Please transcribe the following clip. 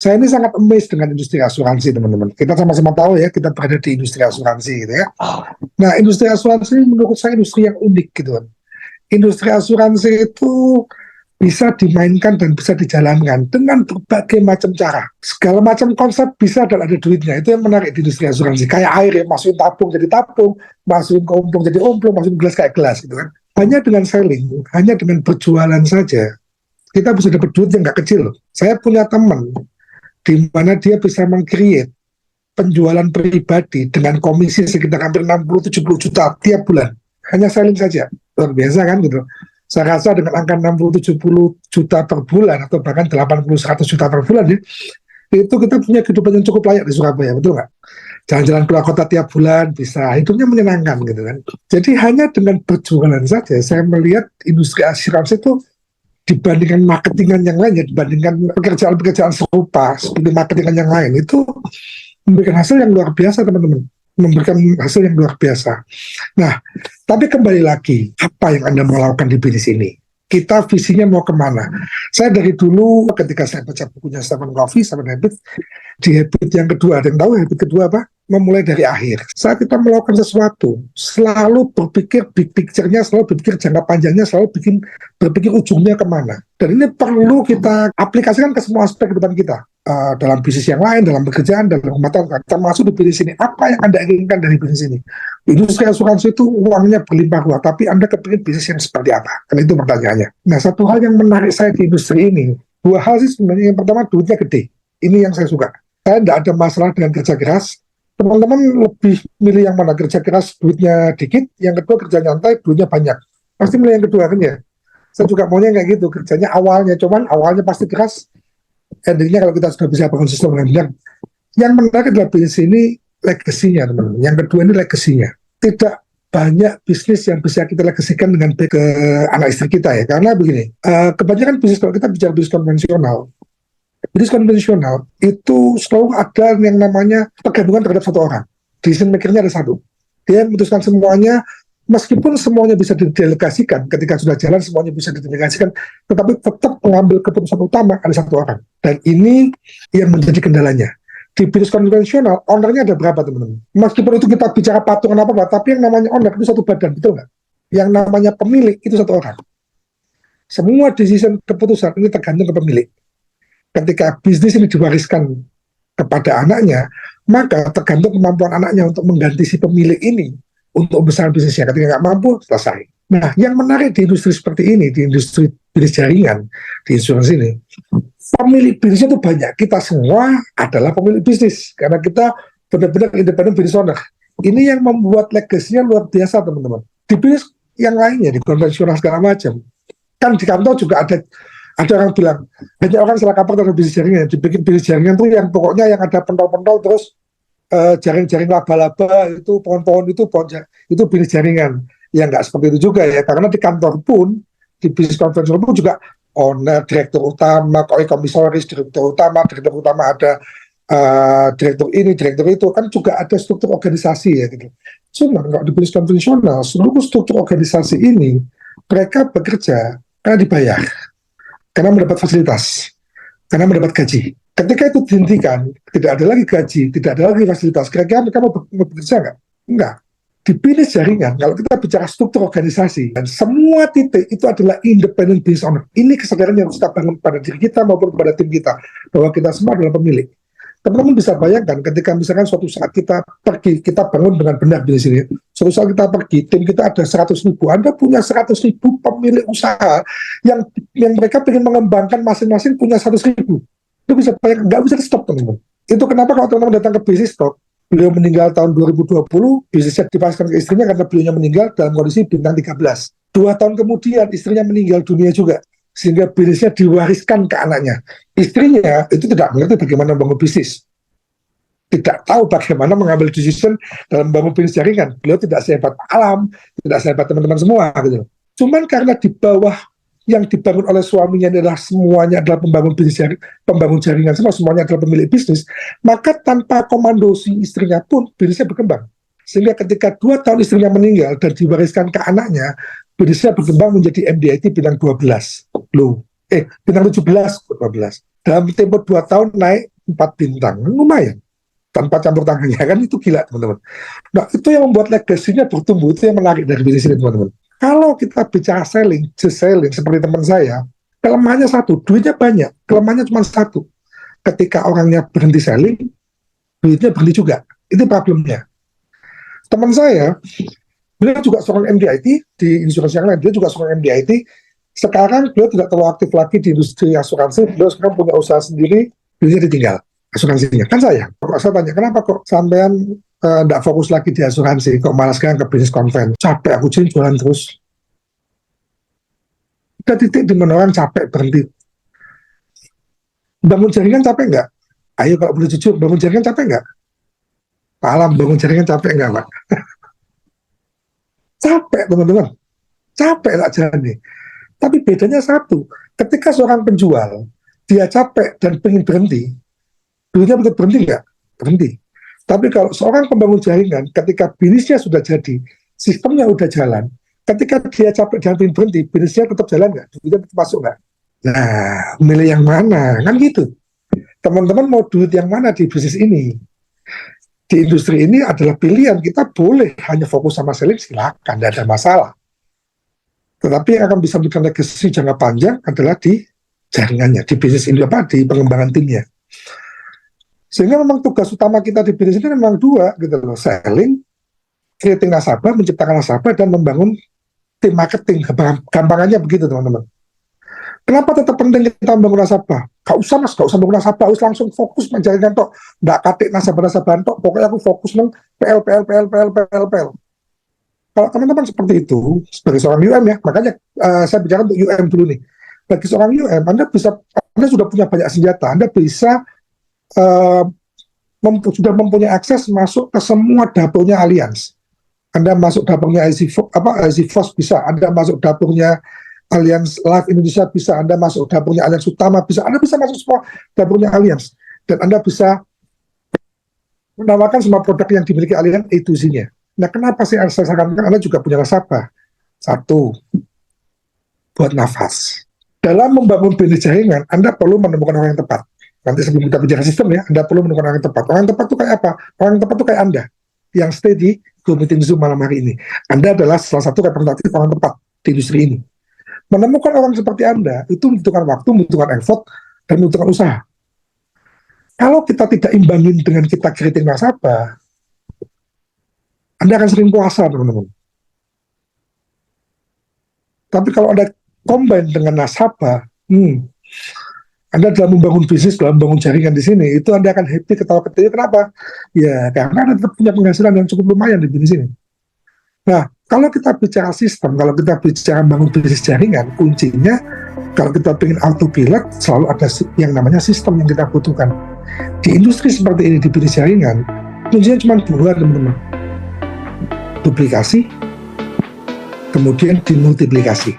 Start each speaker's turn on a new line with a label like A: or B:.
A: Saya ini sangat amazed dengan industri asuransi, teman-teman. Kita sama-sama tahu ya, kita berada di industri asuransi gitu ya. Nah, industri asuransi menurut saya industri yang unik gitu kan. Industri asuransi itu bisa dimainkan dan bisa dijalankan dengan berbagai macam cara. Segala macam konsep bisa dan ada duitnya. Itu yang menarik di industri asuransi. Kayak air ya, masukin tabung, masukin ke omplong jadi omplong, masukin gelas kayak gelas gitu kan. Hanya dengan selling, hanya dengan berjualan saja, kita bisa dapat duit yang gak kecil. Saya punya teman di mana dia bisa meng-create penjualan pribadi dengan komisi sekitar hampir 60-70 juta tiap bulan. Hanya selling saja. Luar biasa kan gitu. Saya rasa dengan angka 60-70 juta per bulan atau bahkan 80-100 juta per bulan ya, itu kita punya kehidupan yang cukup layak di Surabaya, betul nggak? Jalan-jalan keluar kota tiap bulan bisa, hidupnya menyenangkan gitu kan. Jadi hanya dengan berjualan saja, saya melihat industri asuransi itu dibandingkan marketingan yang lain, ya, dibandingkan pekerjaan-pekerjaan serupa seperti marketingan yang lain, itu memberikan hasil yang luar biasa, teman-teman. Memberikan hasil yang luar biasa. Nah, tapi kembali lagi, apa yang Anda mau lakukan di bisnis ini? Kita visinya mau kemana? Saya dari dulu, ketika saya baca bukunya Stephen Covey, Seven Habits, di habit yang kedua, ada yang tahu habit kedua apa? Memulai dari akhir. Saat kita melakukan sesuatu, selalu berpikir big picture-nya, selalu berpikir jangka panjangnya, selalu berpikir ujungnya kemana. Dan ini perlu kita aplikasikan ke semua aspek kehidupan kita. Dalam bisnis yang lain, dalam pekerjaan, dalam rumah tangga, termasuk di bisnis ini. Apa yang Anda inginkan dari bisnis ini? Industri asuransi itu uangnya berlimpah ruah, tapi Anda kepingin bisnis yang seperti apa? Kan itu pertanyaannya. Nah, satu hal yang menarik saya di industri ini, dua hal sih sebenarnya. Yang pertama, duitnya gede. Ini yang saya suka. Saya tidak ada masalah dengan kerja keras. Teman-teman lebih milih yang mana? Kerja keras, duitnya dikit. Yang kedua, kerja nyantai, duitnya banyak. Pasti milih yang kedua kan ya? Saya juga maunya kayak gitu. Kerjanya cuman awalnya pasti keras. Endingnya kalau kita sudah bisa bangun sistem dengan benar. Yang menarik adalah bisnis ini legasinya, teman-teman. Yang kedua ini legasinya. Tidak banyak bisnis yang bisa kita legasikan dengan baik ke anak istri kita ya. Karena begini, kebanyakan bisnis, kalau kita bicara bisnis konvensional itu selalu ada yang namanya pergabungan terhadap satu orang. Decision makernya ada satu. Dia memutuskan semuanya, meskipun semuanya bisa didelegasikan, ketika sudah jalan semuanya bisa didelegasikan, tetapi tetap mengambil keputusan utama ada satu orang. Dan ini yang menjadi kendalanya. Di bisnis konvensional, ownernya ada berapa, teman-teman? Meskipun itu kita bicara patungan apa-apa, tapi yang namanya owner itu satu badan, betul nggak? Yang namanya pemilik itu satu orang. Semua decision keputusan ini tergantung ke pemilik. Ketika bisnis ini diwariskan kepada anaknya, maka tergantung kemampuan anaknya untuk mengganti si pemilik ini untuk besar bisnisnya. Ketika nggak mampu, selesai. Nah, yang menarik di industri seperti ini, di industri bisnis jaringan, di insurance ini, pemilik bisnisnya itu banyak. Kita semua adalah pemilik bisnis, karena kita benar-benar independent business owner. Ini yang membuat legasinya luar biasa, teman-teman. Di bisnis yang lainnya, di konvensional segala macam, kan di kantor juga ada orang bilang, banyak orang salah kaprah terhadap bisnis jaringan. Dibikin bisnis jaringan itu yang pokoknya yang ada pentol-pentol terus jaring-jaring laba-laba itu, pohon-pohon itu bisnis jaringan. Ya nggak seperti itu juga ya, karena di kantor pun, di bisnis konvensional pun juga owner, direktur utama, komisaris, direktur utama ada direktur ini, direktur itu, kan juga ada struktur organisasi ya gitu. Cuma kalau di bisnis konvensional, seluruh struktur organisasi ini mereka bekerja karena dibayar, karena mendapat fasilitas, karena mendapat gaji. Ketika itu dihentikan, tidak ada lagi gaji, tidak ada lagi fasilitas, kira-kira mereka mau bekerja nggak? Enggak. Di bisnis jaringan, kalau kita bicara struktur organisasi, dan semua titik itu adalah independent business owner. Ini kesadaran yang kita bangun pada diri kita maupun pada tim kita, bahwa kita semua adalah pemilik. Teman-teman bisa bayangkan ketika misalkan suatu saat kita pergi, kita bangun dengan benar bisnis ini, suatu saat kita pergi, tim kita ada 100.000, Anda punya 100.000 pemilik usaha yang mereka ingin mengembangkan masing-masing punya 100.000. Itu bisa bayangkan, nggak bisa di stop, teman-teman. Itu kenapa kalau teman-teman datang ke bisnis talk, beliau meninggal tahun 2020, bisnisnya dipaskan ke istrinya karena beliaunya meninggal dalam kondisi bintang 13. 2 tahun kemudian istrinya meninggal dunia juga, sehingga bisnisnya diwariskan ke anaknya. Istrinya itu tidak mengerti bagaimana membangun bisnis, tidak tahu bagaimana mengambil decision dalam membangun bisnis jaringan. Beliau tidak sehebat alam, tidak sehebat teman-teman semua gitu. Cuman karena di bawah yang dibangun oleh suaminya adalah semuanya adalah pembangun jaringan, semuanya adalah pemilik bisnis, maka tanpa komando si istrinya pun bisnisnya berkembang. Sehingga ketika 2 tahun istrinya meninggal dan diwariskan ke anaknya, bisnisnya berkembang menjadi MDIT bintang 12. Bintang 17 ke 12. dalam tempo 2 tahun naik 4 bintang, lumayan tanpa campur tangannya, kan itu gila teman-teman. Nah itu yang membuat legasinya bertumbuh, itu yang menarik dari bisnis ini teman-teman. Kalau kita bicara selling, just selling seperti teman saya, kelemahannya satu, duitnya banyak, kelemahannya cuma satu. Ketika orangnya berhenti selling, duitnya berhenti juga. Itu problemnya. Teman saya, beliau juga seorang MD IT di insurance yang lain, dia juga seorang MD IT. Sekarang beliau tidak terlalu aktif lagi di industri asuransi, beliau sekarang punya usaha sendiri, beliau ditinggal asuransinya. Kan saya tanya, kenapa kok sampean tidak fokus lagi di asuransi, kok malas sekarang ke bisnis konven? Capek aku jadi jualan terus. Ada titik di mana orang capek berhenti. Bangun jaringan capek nggak? Ayo kalau boleh jujur, bangun jaringan capek nggak? Pak Alam, bangun jaringan capek nggak, Pak? Capek, teman-teman. Capek lah jalannya. Tapi bedanya satu, ketika seorang penjual, dia capek dan pengen berhenti, duitnya betul berhenti nggak? Berhenti. Tapi kalau seorang pembangun jaringan, ketika bisnisnya sudah jadi, sistemnya udah jalan, ketika dia capek dan pengen berhenti, bisnisnya tetap jalan nggak? Duitnya tetap masuk nggak? Nah, milih yang mana? Kan gitu. Teman-teman mau duit yang mana di bisnis ini? Di industri ini adalah pilihan, kita boleh hanya fokus sama selling, silakan, tidak ada masalah. Tetapi yang akan bisa memberikan legacy jangka panjang adalah di jaringannya, di bisnis ini, di pengembangan timnya. Sehingga memang tugas utama kita di bisnis ini memang dua, gitu loh, selling, creating nasabah, menciptakan nasabah, dan membangun tim marketing. Gampangannya begitu, teman-teman. Kenapa tetap penting kita membangun nasabah? Gak usah mas, gak usah bangun nasabah, harus langsung fokus menjaringan tok. Nggak katik nasabah-nasabah tok, pokoknya aku fokus neng PL. Kalau teman-teman seperti itu, sebagai seorang UM ya, makanya saya bicara untuk UM dulu nih. Bagi seorang UM, Anda sudah punya banyak senjata, Anda bisa sudah mempunyai akses masuk ke semua dapurnya Allianz. Anda masuk dapurnya IC4 bisa, Anda masuk dapurnya Allianz Life Indonesia bisa, Anda masuk dapurnya Allianz Utama bisa, Anda bisa masuk semua dapurnya Allianz, dan Anda bisa menawarkan semua produk yang dimiliki Allianz A to Z-nya. Nah, kenapa sih saya sarankan Anda juga punya nasabah? Satu, buat nafas. Dalam membangun bisnis jaringan, Anda perlu menemukan orang yang tepat. Nanti sebelum kita bicara sistem ya, Anda perlu menemukan orang yang tepat. Orang yang tepat itu kayak apa? Orang yang tepat itu kayak Anda, yang stay di meeting Zoom malam hari ini. Anda adalah salah satu representatif orang tepat di industri ini. Menemukan orang seperti Anda, itu membutuhkan waktu, membutuhkan effort, dan membutuhkan usaha. Kalau kita tidak imbangin dengan kita creating nasabah, Anda akan sering puasa, teman-teman. Tapi kalau Anda combine dengan nasabah, Anda dalam membangun bisnis, dalam membangun jaringan di sini, itu Anda akan happy, ketawa-ketiwi. Kenapa? Ya, karena Anda tetap punya penghasilan yang cukup lumayan di bisnis ini. Nah, kalau kita bicara sistem, kalau kita bicara membangun bisnis jaringan, kuncinya, kalau kita ingin autopilot, selalu ada yang namanya sistem yang kita butuhkan. Di industri seperti ini, di bisnis jaringan, kuncinya cuma dua, teman-teman. Duplikasi, kemudian dimultiplikasi.